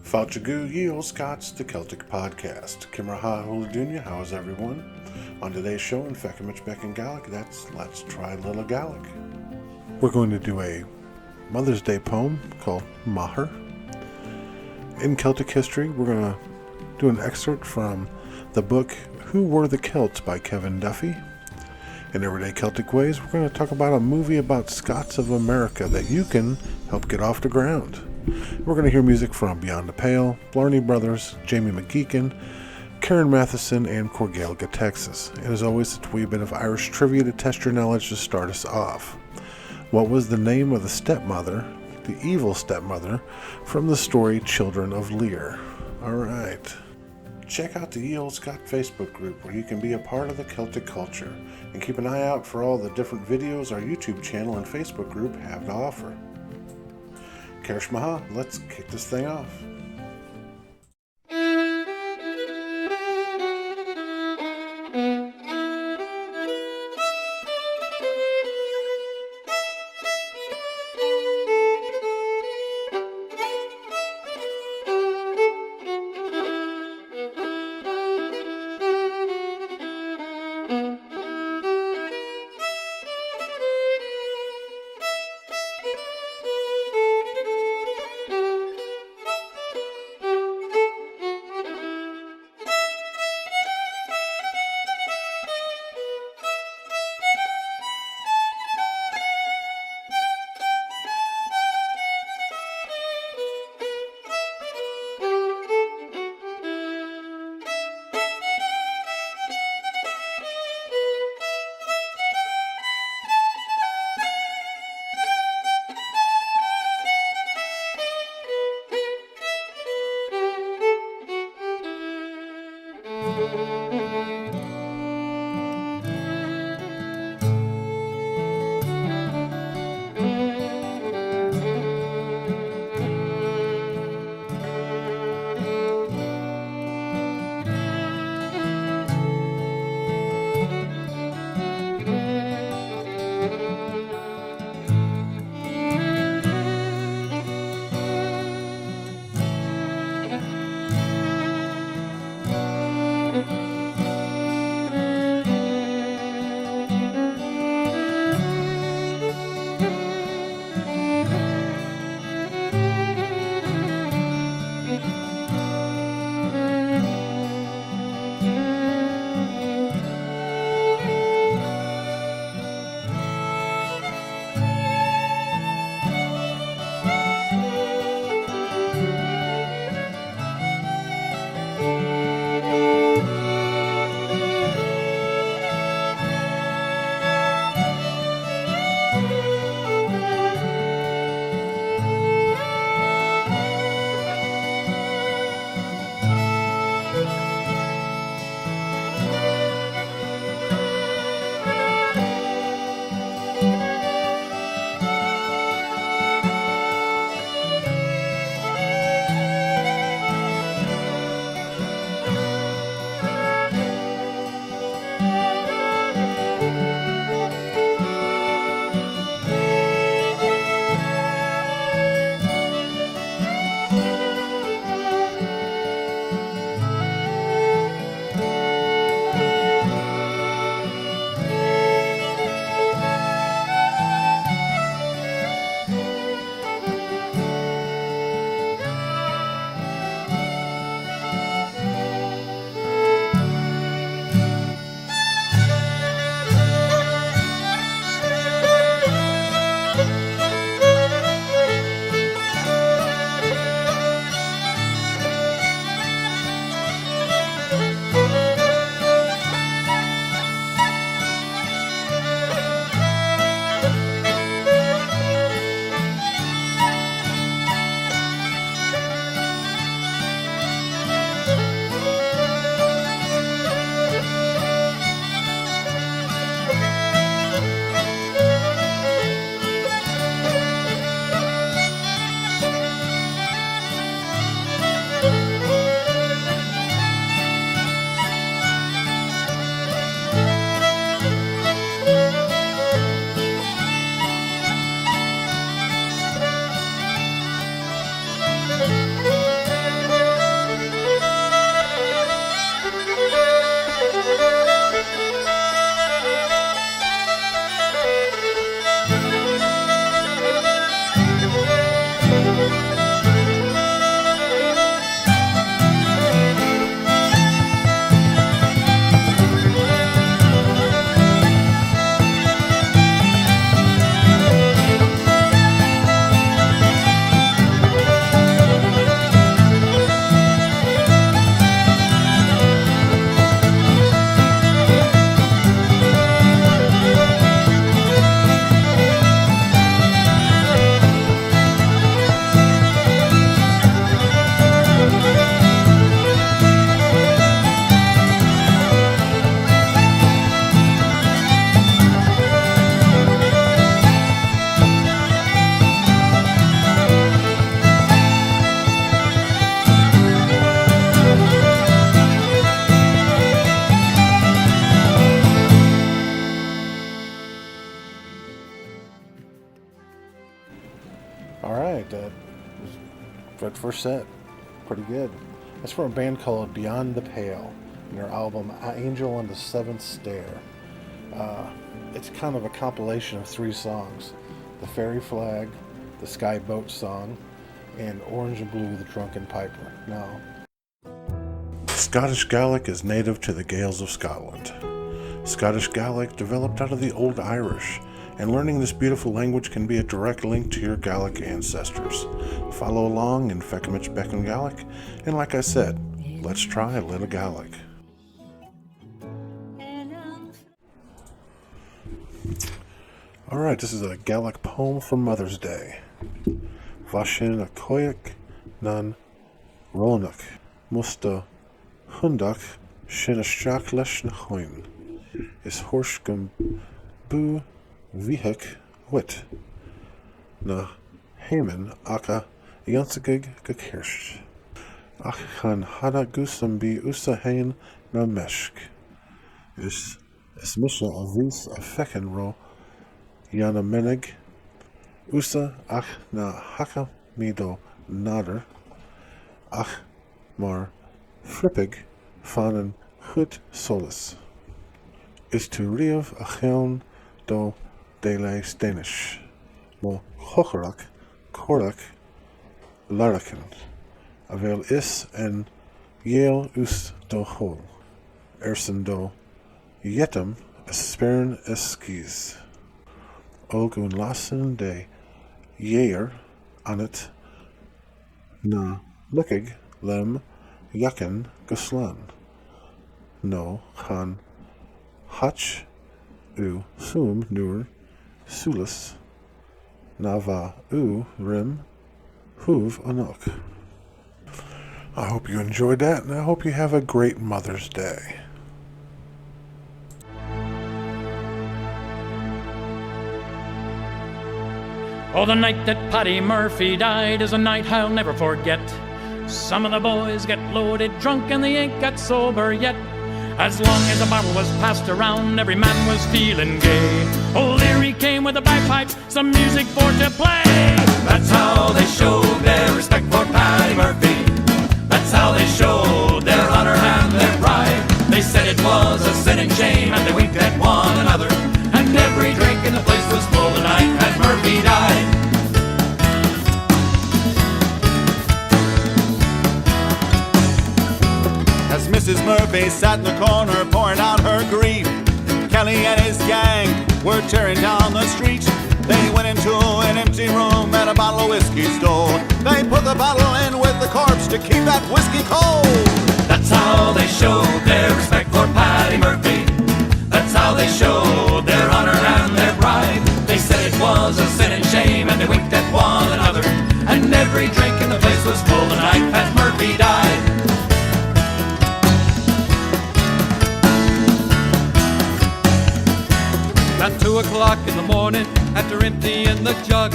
Feuchamaich ye Olde Scots the Celtic podcast. Kimraha Huladunya, how is everyone? On today's show in Feuchamaich Beagan Gaidhlig, that's Let's Try Little Gaelic. We're going to do a Mother's Day poem called Mathair. In Celtic History, we're going to do an excerpt from the book Who Were the Celts by Kevin Duffy. In Everyday Celtic Ways, we're going to talk about a movie about Scots of America that you can help get off the ground. We're going to hear music from Beyond the Pale, Blarney Brothers, Jamie McGeechan, Karen Matheson, and Corgailga, Texas. And as always, it's a wee bit of Irish trivia to test your knowledge to start us off. What was the name of the stepmother, the evil stepmother, from the story Children of Lear? Alright. Check out the Ye Olde Scot Facebook group where you can be a part of the Celtic culture, and keep an eye out for all the different videos our YouTube channel and Facebook group have to offer. Feuchamaich, let's kick this thing off. first set. Pretty good. That's from a band called Beyond the Pale, and their album Angel on the Seventh Stair. It's kind of a compilation of 3 songs: The Fairy Flag, the Sky Boat Song, and Orange and Blue, the Drunken Piper. Now, Scottish Gaelic is native to the Gaels of Scotland. Scottish Gaelic developed out of the Old Irish, and learning this beautiful language can be a direct link to your Gaelic ancestors. Follow along in Feuchamaich Beagan Gaidhlig, and like I said, let's try a little Gaelic. Alright, this is a Gaelic poem for Mother's Day. Vashin a koyak nan ronach musta hundach shin a shach lesh na choin is horshgum bu vihik wit na Haman aka yansagig gekirsch ach han hada gusam bi usa hain na meshk is misha avis a fecken ro Yana menig usa ach na haka mido nader ach mar frippig fanen hut solis is to rief a cheon do dele stenish mo hocherak korak laraken avel is en yale us do hol ersen do yetem espern eskis Olgun lassen de yeer anet na lukkig lem yaken guslan no han hach u sum nur sulis nava u rim huv anok. I hope you enjoyed that, and I hope you have a great Mother's Day. Oh, the night that Paddy Murphy died is a night I'll never forget. Some of the boys get loaded drunk and they ain't got sober yet. As long as a bottle was passed around, every man was feeling gay. O'Leary came with the bagpipes, some music for to play. That's how they showed their respect for Paddy Murphy. That's how they showed their honor and their pride. They said it was a sin and shame, and they winked at one another. And every drink in the place was full the night that Murphy died. As Mrs. Murphy sat in the corner pouring out her grief, Kelly and his gang were tearing down the street. They went into an empty room and a bottle of whiskey stole. They put the bottle in with the corpse to keep that whiskey cold. That's how they showed their respect for Paddy Murphy. That's how they showed their honor and their pride. They said it was a sin and shame, and they winked at one another. And every drink in the place was full the night that Murphy died. At 2 o'clock in the morning, after emptying the jug,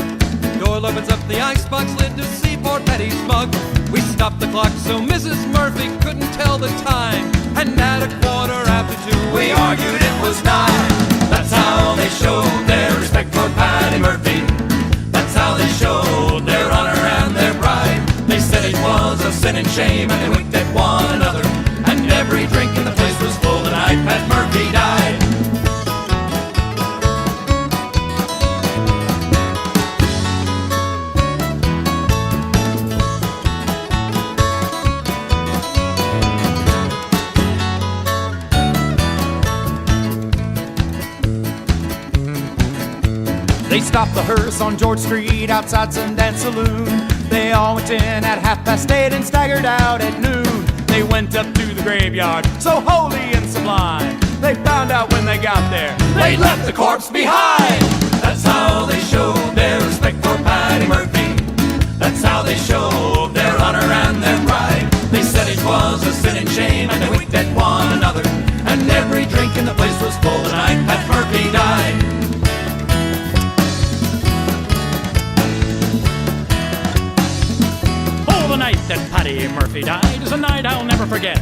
Doyle opens up the icebox lid to see poor Paddy's mug. We stopped the clock so Mrs. Murphy couldn't tell the time, and at 2:15 we argued it was 9. That's how they showed their respect for Paddy Murphy. That's how they showed their honor and their pride. They said it was a sin and shame, and they winked at one another. And every drink in the place was full the night Pat Murphy died. They stopped the hearse on George Street outside some dance saloon. They all went in at 8:30 and staggered out at noon. They went up to the graveyard, so holy and sublime. They found out when they got there, they left the corpse behind. That's how they showed their respect for Paddy Murphy. That's how they showed their honor and their pride. They said it was a sin and shame, and they winked at one another. And every drink in the place was full the night Pat Murphy died. The night that Paddy Murphy died is a night I'll never forget.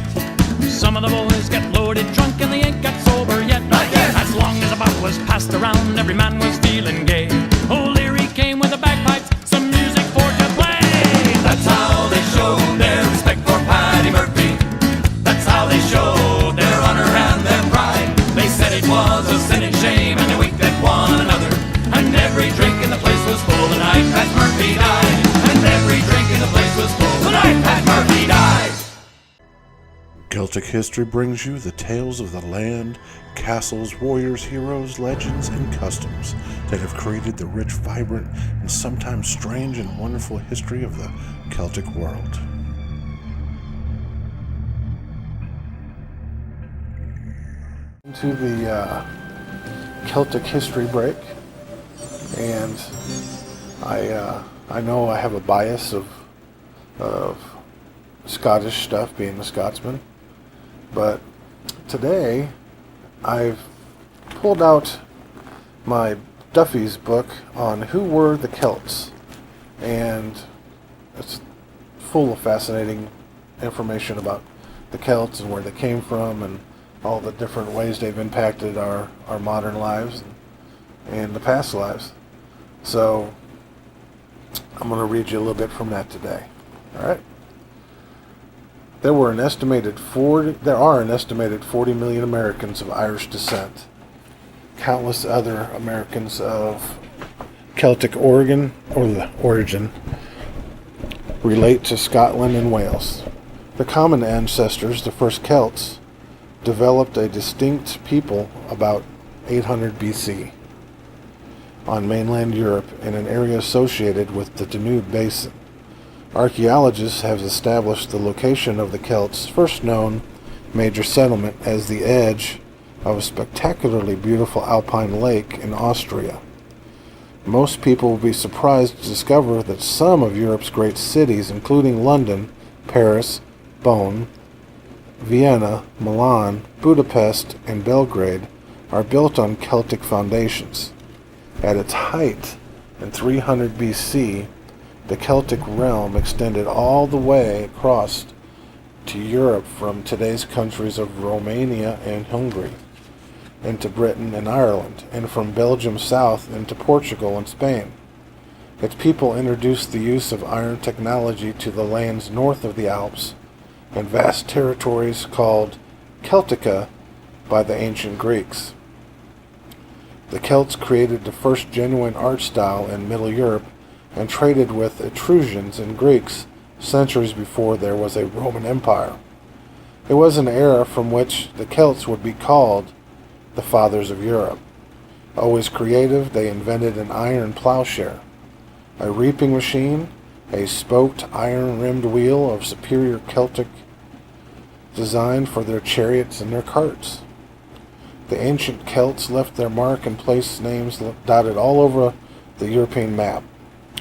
Some of the boys get loaded drunk and they ain't got sober yet. Not yet. As long as a bottle was passed around, every man was feeling gay. O'Leary came with the bagpipes, some music for to play. That's how they Celtic History brings you the tales of the land, castles, warriors, heroes, legends, and customs that have created the rich, vibrant, and sometimes strange and wonderful history of the Celtic world. To the Celtic history break, and I know I have a bias of Scottish stuff, being a Scotsman, but today I've pulled out my Duffy's book on who were the Celts, and it's full of fascinating information about the Celts and where they came from and all the different ways they've impacted our modern lives and the past lives. So I'm going to read you a little bit from that today. All right. There are an estimated 40 million Americans of Irish descent. Countless other Americans of Celtic origin relate to Scotland and Wales. The common ancestors, the first Celts, developed a distinct people about 800 BC on mainland Europe in an area associated with the Danube Basin. Archaeologists have established the location of the Celts' first known major settlement as the edge of a spectacularly beautiful alpine lake in Austria. Most people will be surprised to discover that some of Europe's great cities, including London, Paris, Bonn, Vienna, Milan, Budapest, and Belgrade, are built on Celtic foundations. At its height in 300 BC, the Celtic realm extended all the way across to Europe from today's countries of Romania and Hungary into Britain and Ireland, and from Belgium south into Portugal and Spain. Its people introduced the use of iron technology to the lands north of the Alps and vast territories called Celtica by the ancient Greeks. The Celts created the first genuine art style in Middle Europe and traded with Etruscans and Greeks centuries before there was a Roman Empire. It was an era from which the Celts would be called the fathers of Europe. Always creative, they invented an iron plowshare, a reaping machine, a spoked iron-rimmed wheel of superior Celtic design for their chariots and their carts. The ancient Celts left their mark and placed names dotted all over the European map,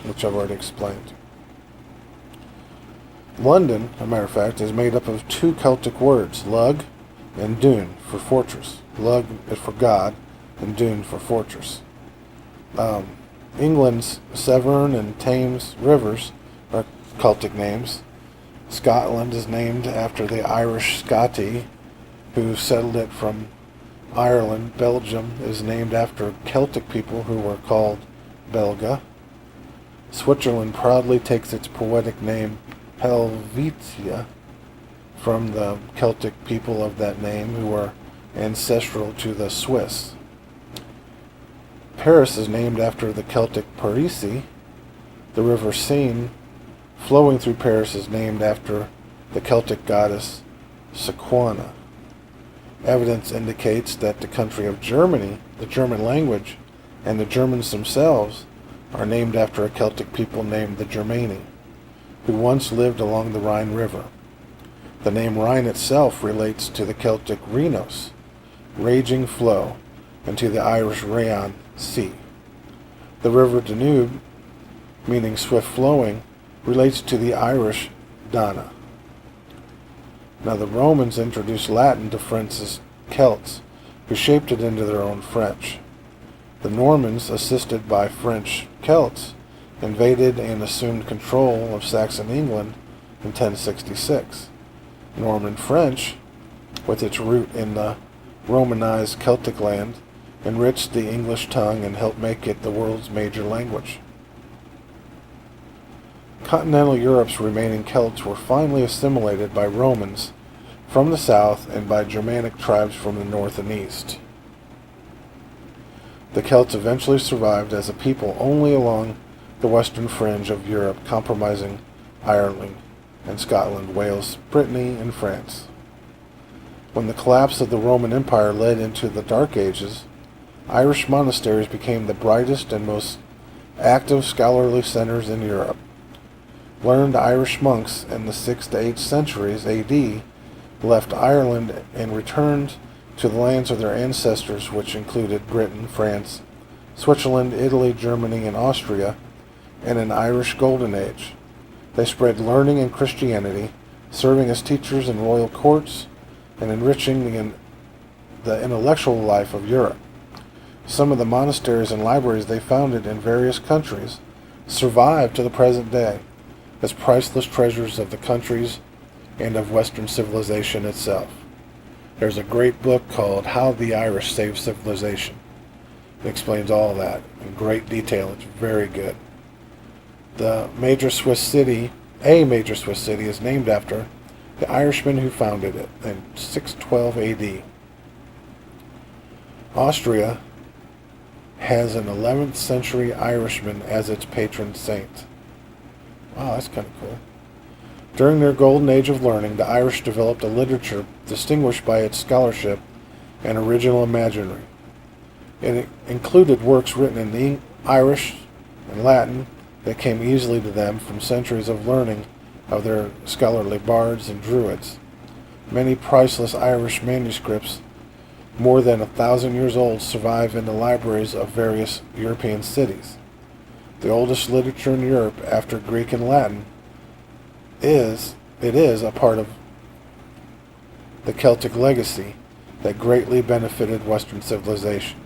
which I've already explained. London, as a matter of fact, is made up of two Celtic words, lug and dún for fortress. Lug is for God, and dún for fortress. England's Severn and Thames rivers are Celtic names. Scotland is named after the Irish Scoti, who settled it from Ireland. Belgium is named after Celtic people who were called Belga. Switzerland proudly takes its poetic name Helvetia from the Celtic people of that name who were ancestral to the Swiss. Paris is named after the Celtic Parisi. The river Seine flowing through Paris is named after the Celtic goddess Sequana. Evidence indicates that the country of Germany, the German language, and the Germans themselves are named after a Celtic people named the Germani, who once lived along the Rhine River. The name Rhine itself relates to the Celtic Rhenos, raging flow, and to the Irish Rheon, sea. The river Danube, meaning swift flowing, relates to the Irish Dana. Now the Romans introduced Latin to France's Celts, who shaped it into their own French. The Normans, assisted by French Celts, invaded and assumed control of Saxon England in 1066. Norman French, with its root in the Romanized Celtic land, enriched the English tongue and helped make it the world's major language. Continental Europe's remaining Celts were finally assimilated by Romans from the south and by Germanic tribes from the north and east. The Celts eventually survived as a people only along the western fringe of Europe, comprising Ireland and Scotland, Wales, Brittany, and France. When the collapse of the Roman Empire led into the Dark Ages, Irish monasteries became the brightest and most active scholarly centers in Europe. Learned Irish monks in the 6th to 8th centuries AD left Ireland and returned to the lands of their ancestors, which included Britain, France, Switzerland, Italy, Germany, and Austria, in an Irish Golden Age. They spread learning and Christianity, serving as teachers in royal courts and enriching the intellectual life of Europe. Some of the monasteries and libraries they founded in various countries survive to the present day as priceless treasures of the countries and of Western civilization itself. There's a great book called How the Irish Saved Civilization. It explains all that in great detail. It's very good. A major Swiss city is named after the Irishman who founded it in 612 AD. Austria has an 11th century Irishman as its patron saint. Wow, that's kind of cool. During their golden age of learning, the Irish developed a literature distinguished by its scholarship and original imaginary. It included works written in the Irish and Latin that came easily to them from centuries of learning of their scholarly bards and druids. Many priceless Irish manuscripts, more than 1,000 years old, survive in the libraries of various European cities. The oldest literature in Europe after Greek and Latin is a part of the Celtic legacy that greatly benefited Western civilization.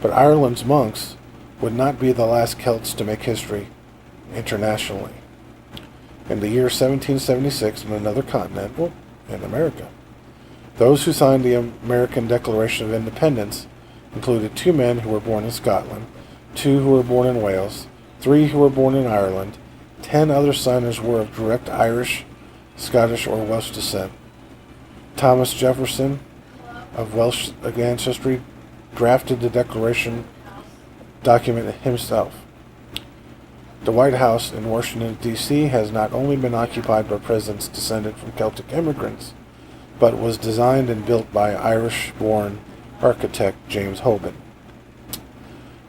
But Ireland's monks would not be the last Celts to make history internationally. In the year 1776, on another continent, in America, those who signed the American Declaration of Independence included 2 men who were born in Scotland, 2 who were born in Wales, 3 who were born in Ireland. 10 other signers were of direct Irish, Scottish, or Welsh descent. Thomas Jefferson, of Welsh ancestry, drafted the Declaration document himself. The White House in Washington, D.C. has not only been occupied by presidents descended from Celtic immigrants, but was designed and built by Irish-born architect James Hoban.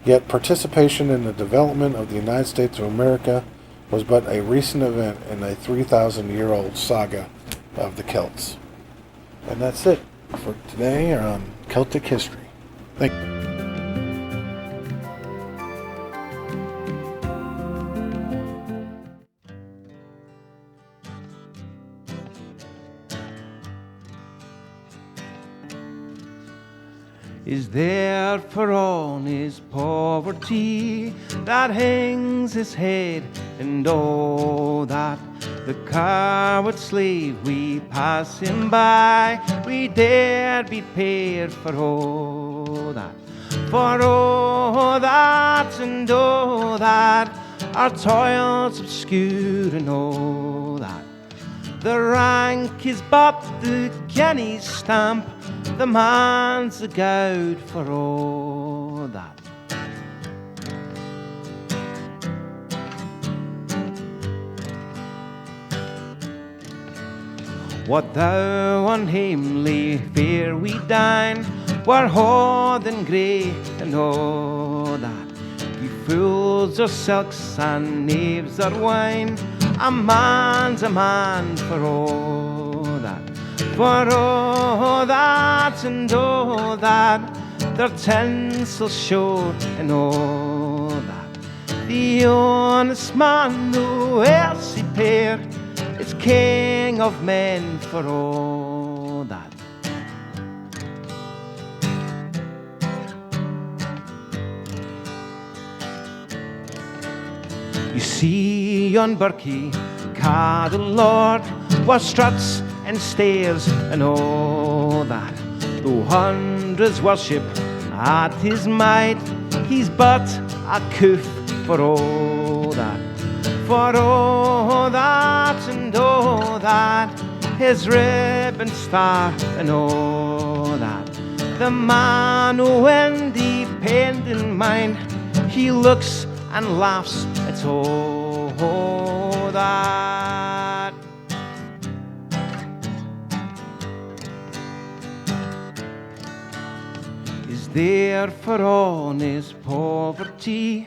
Yet participation in the development of the United States of America was but a recent event in a 3,000-year-old saga of the Celts. And that's it for today on Celtic History. Thank you. Is there for all his poverty that hangs his head, and oh, that the coward slave we pass him by, we dare be paid for all that, for all that, and oh, that our toils obscure, and oh, that the rank is but the guinea's stamp, the man's a gowd for all that. What thou unhamely fare we dine, were hard and grey, and all that. You fools are silks and knaves are wine, a man's a man for all that. For all that, and all that, their tinsel show, and all that. The honest man, though else he pair, is king of men for all that. You see yon Berkey, Cadel Lord, was struts and stairs and all that. Though hundreds worship at his might, he's but a coof for all that. For all that, and all that, his ribbon star and all that. The man who independent mind, he looks and laughs at all that. there for on his poverty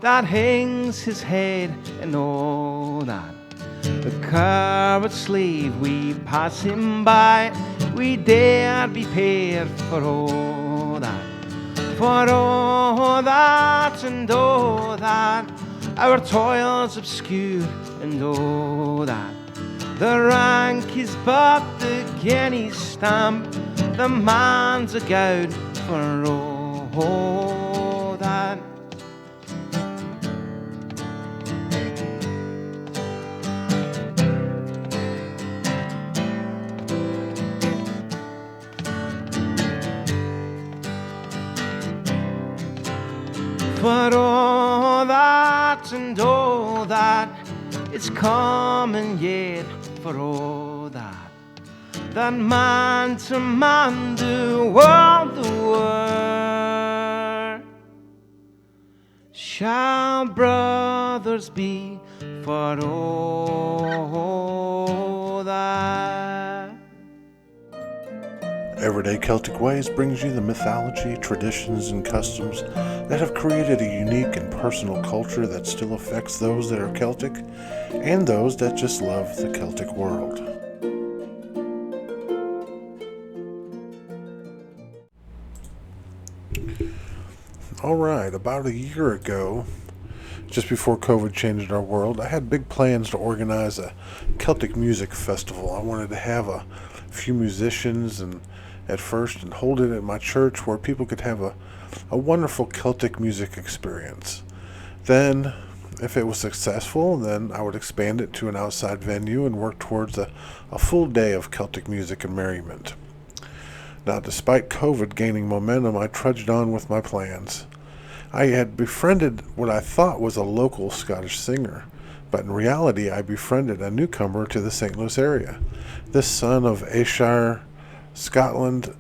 that hangs his head and all that. The coward slave, we pass him by, we dare be paid for all that. For all that and all that, our toils obscure and all that. The rank is but the guinea stamp, the man's a gowd for all that. For all that and all that, it's coming yet for all that. That man to man, the world, shall brothers be for all that. Everyday Celtic Ways brings you the mythology, traditions, and customs that have created a unique and personal culture that still affects those that are Celtic and those that just love the Celtic world. All right, about a year ago, just before COVID changed our world, I had big plans to organize a Celtic music festival. I wanted to have a few musicians and hold it at my church where people could have a wonderful Celtic music experience. Then, if it was successful, then I would expand it to an outside venue and work towards a full day of Celtic music and merriment. Now, despite COVID gaining momentum, I trudged on with my plans. I had befriended what I thought was a local Scottish singer, but in reality I befriended a newcomer to the St. Louis area. This son of Ayrshire, Scotland,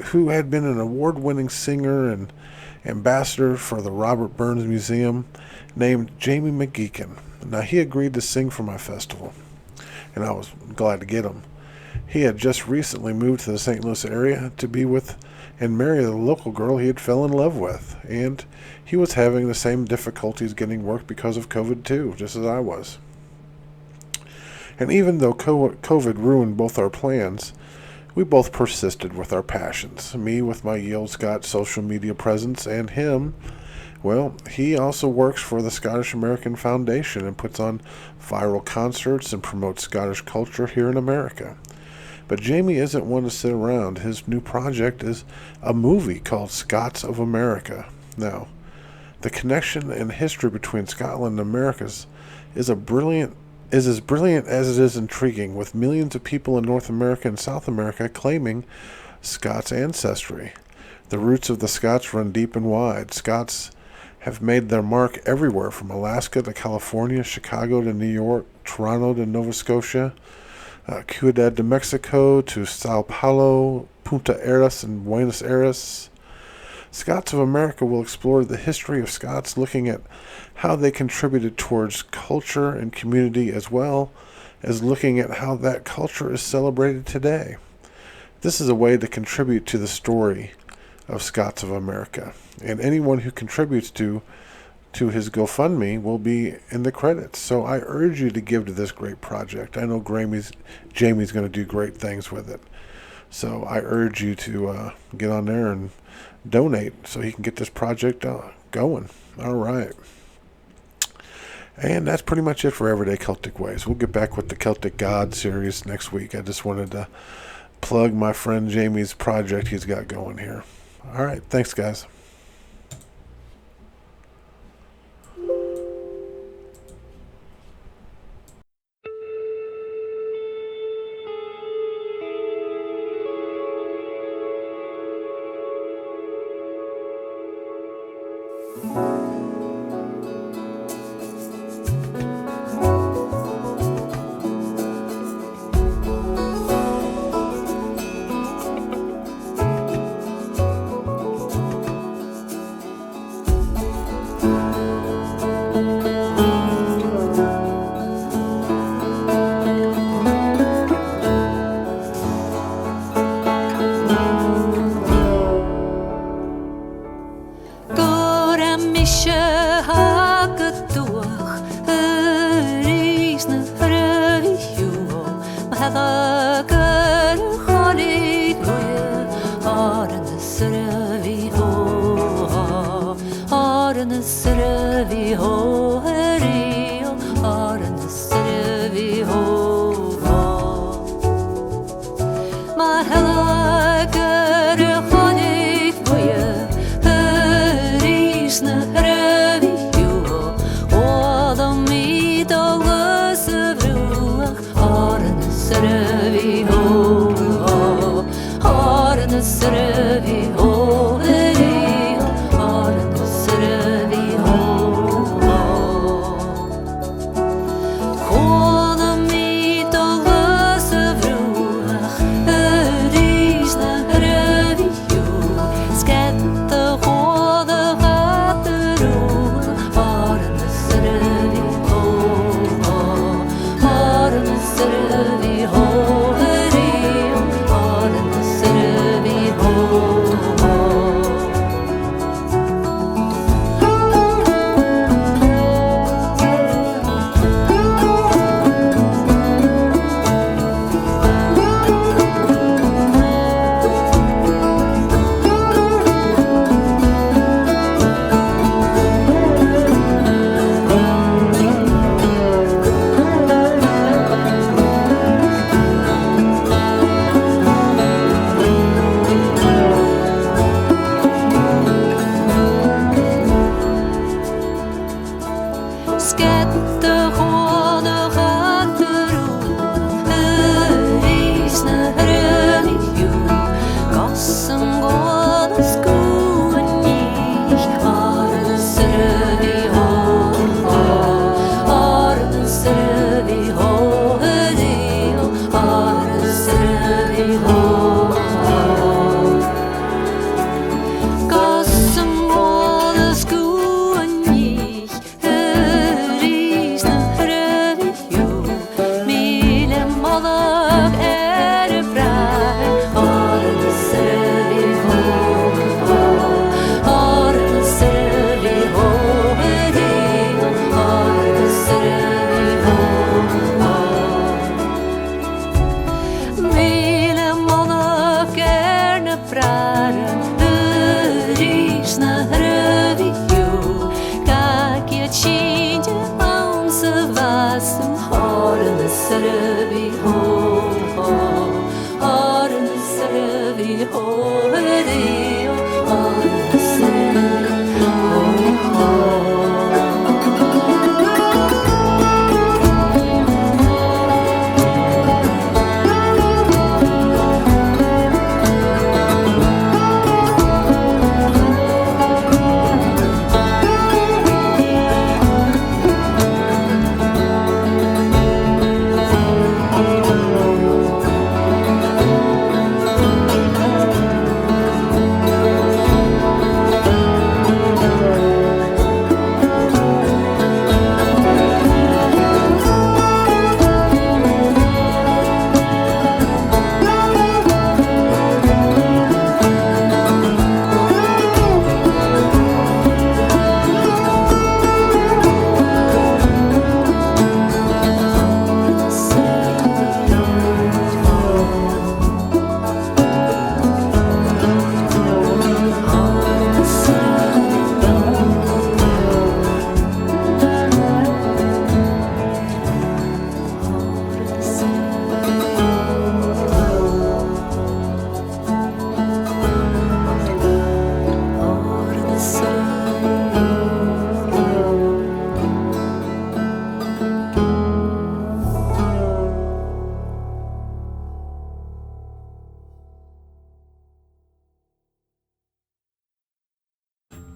who had been an award-winning singer and ambassador for the Robert Burns Museum, named Jamie McGeechan. Now, he agreed to sing for my festival, and I was glad to get him. He had just recently moved to the St. Louis area to be with and marry the local girl he had fell in love with, and he was having the same difficulties getting work because of COVID too, just as I was. And even though COVID ruined both our plans, we both persisted with our passions. Me with my Olde Scot social media presence, and him, well, he also works for the Scottish American Foundation and puts on viral concerts and promotes Scottish culture here in America. But Jamie isn't one to sit around. His new project is a movie called Scots of America. Now, the connection and history between Scotland and Americas is as brilliant as it is intriguing, with millions of people in North America and South America claiming Scots ancestry. The roots of the Scots run deep and wide. Scots have made their mark everywhere, from Alaska to California, Chicago to New York, Toronto to Nova Scotia, Ciudad de Mexico to Sao Paulo, Punta Arenas and Buenos Aires. Scots of America will explore the history of Scots, looking at how they contributed towards culture and community, as well as looking at how that culture is celebrated today. This is a way to contribute to the story of Scots of America, and anyone who contributes to his GoFundMe will be in the credits. So I urge you to give to this great project. I know Jamie's going to do great things with it. So I urge you to get on there and donate so he can get this project going. All right. And that's pretty much it for Everyday Celtic Ways. We'll get back with the Celtic God series next week. I just wanted to plug my friend Jamie's project he's got going here. All right. Thanks, guys.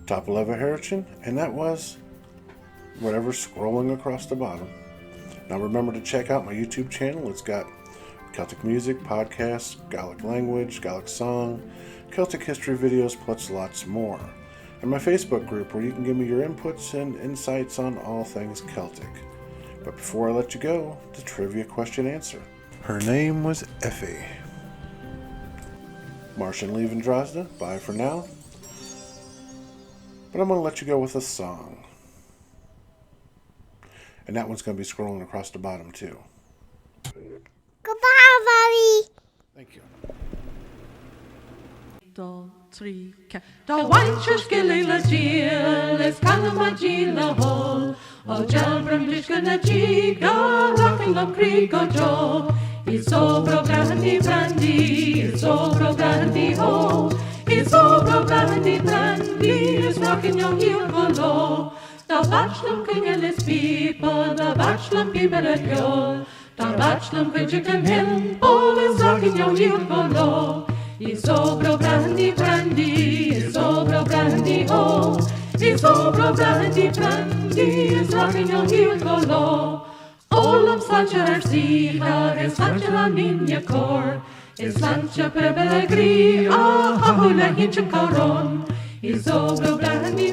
Top 11 Heritage, and that was whatever's scrolling across the bottom. Now remember to check out my YouTube channel. It's got Celtic music, podcasts, Gaelic language, Gaelic song, Celtic history videos, plus lots more. And my Facebook group where you can give me your inputs and insights on all things Celtic. But before I let you go, the trivia question answer. Her name was Effie. Martian Leave and Drozda, bye for now. But I'm going to let you go with a song. And that one's going to be scrolling across the bottom too. Goodbye, 2, 3, 4. Da wainchers gilila jill, is kalama jilla hole. O jalbrum dishkana jiga, rocking up creek o joe. It's over brandy, it's over brandy ho. It's over brandy, it's rocking your heel below. Da bachelum kingelis people, da bachelum people at yo. Da bachelum kujikam hill, all is rocking your heel below. It's over brandy, it's over brandy ho. It's over brandy, it's rocking your heel below. Olam slancher siha, is slancher on in your core. Is slancher pebelagri, hula hinch coron. Is over brandy,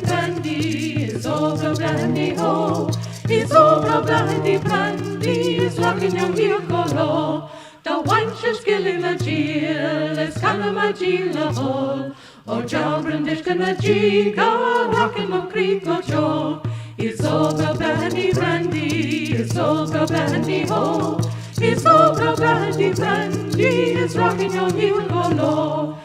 is over brandy ho. Is over brandy, is rocking your heel below. Da wainchers gilila jill, is kalama jilla hole. O jalbrandish kana jiga, rocking up creek o joe. It's over brandy, it's over brandy ho. It's over brandy, it's rocking your heel below.